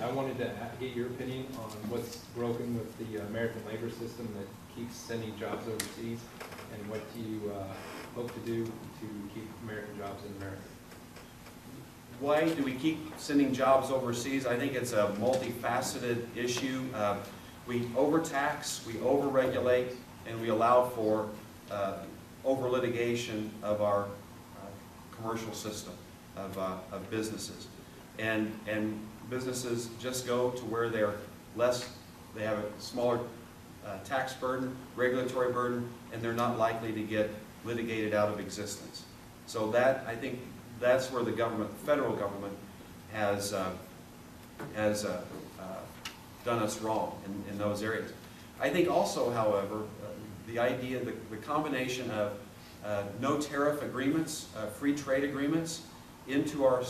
I wanted to get your opinion on what's broken with the American labor system that keeps sending jobs overseas, and what do you hope to do to keep American jobs in America? Why do we keep sending jobs overseas? I think it's a multifaceted issue. We overtax, we overregulate, and we allow for over-litigation of our commercial system of businesses. And businesses just go to where they have a smaller tax burden, regulatory burden, and they're not likely to get litigated out of existence. So that, I think, that's where the government, the federal government, has done us wrong in those areas. I think also, however, the idea, the combination of no tariff agreements, free trade agreements, into our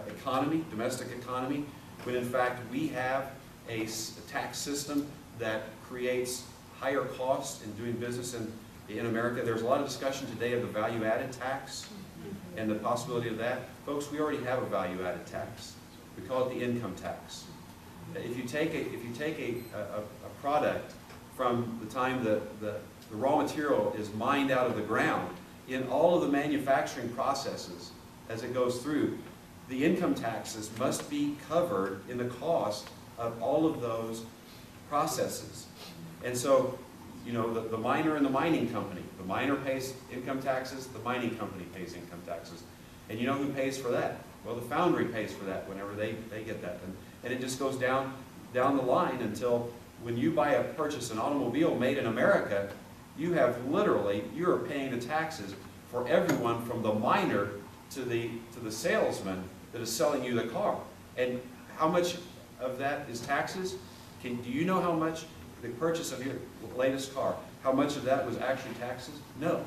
economy, domestic economy, when in fact we have a tax system that creates higher costs in doing business in America. There's a lot of discussion today of the value-added tax and the possibility of that. Folks, we already have a value-added tax. We call it the income tax. If you take a product from the time the raw material is mined out of the ground, in all of the manufacturing processes as it goes through, the income taxes must be covered in the cost of all of those processes. And so, you know, the miner and the mining company, the miner pays income taxes, the mining company pays income taxes. And you know who pays for that? Well, the foundry pays for that whenever they get that. And it just goes down the line until when you purchase an automobile made in America, you have literally, you're paying the taxes for everyone from the miner to the salesman that is selling you the car. And how much of that is taxes? Do you know how much the purchase of your latest car, how much of that was actually taxes? No.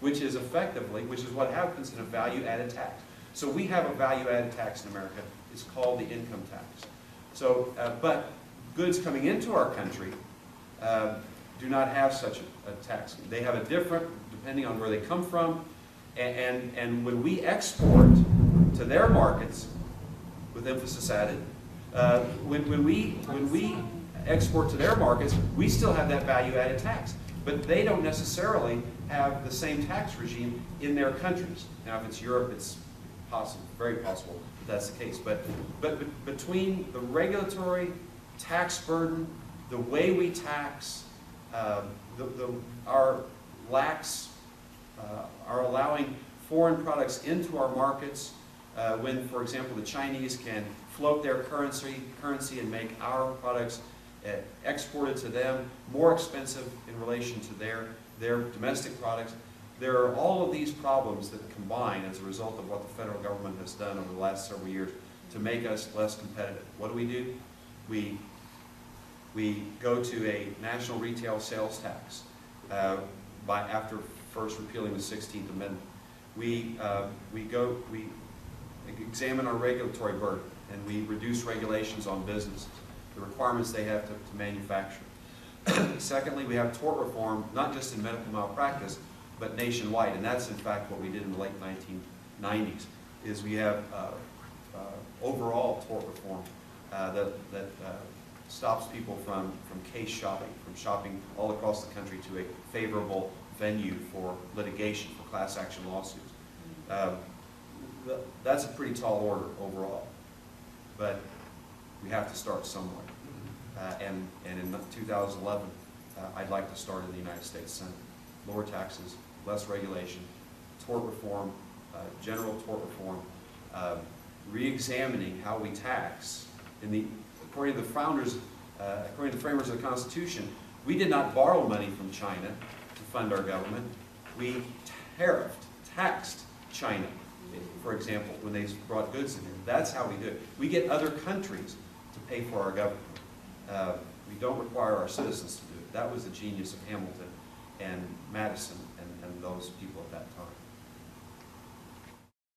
Which is what happens in a value-added tax. So we have a value-added tax in America. It's called the income tax. So, but goods coming into our country do not have such a tax. They have a different, depending on where they come from, and when we export to their markets, with emphasis added, when we export to their markets, we still have that value-added tax. But they don't necessarily have the same tax regime in their countries. Now, if it's Europe, it's possible, very possible that that's the case. But between the regulatory tax burden, the way we tax, our allowing foreign products into our markets, when, for example, the Chinese can float their currency and make our products exported to them more expensive in relation to their domestic products. There are all of these problems that combine as a result of what the federal government has done over the last several years to make us less competitive. What do? We go to a national retail sales tax after first repealing the 16th Amendment. We examine our regulatory burden, and we reduce regulations on businesses, the requirements they have to manufacture. Secondly, we have tort reform, not just in medical malpractice, but nationwide, and that's in fact what we did in the late 1990s, is we have overall tort reform that stops people from case shopping, from shopping all across the country to a favorable venue for litigation, for class action lawsuits. That's a pretty tall order overall, but we have to start somewhere. And in 2011, I'd like to start in the United States Senate. Lower taxes, less regulation, tort reform, general tort reform, re-examining how we tax. According to the founders, according to the framers of the Constitution, we did not borrow money from China to fund our government. We taxed China, for example, when they brought goods in here. That's how we do it. We get other countries to pay for our government. We don't require our citizens to do it. That was the genius of Hamilton and Madison and those people at that time.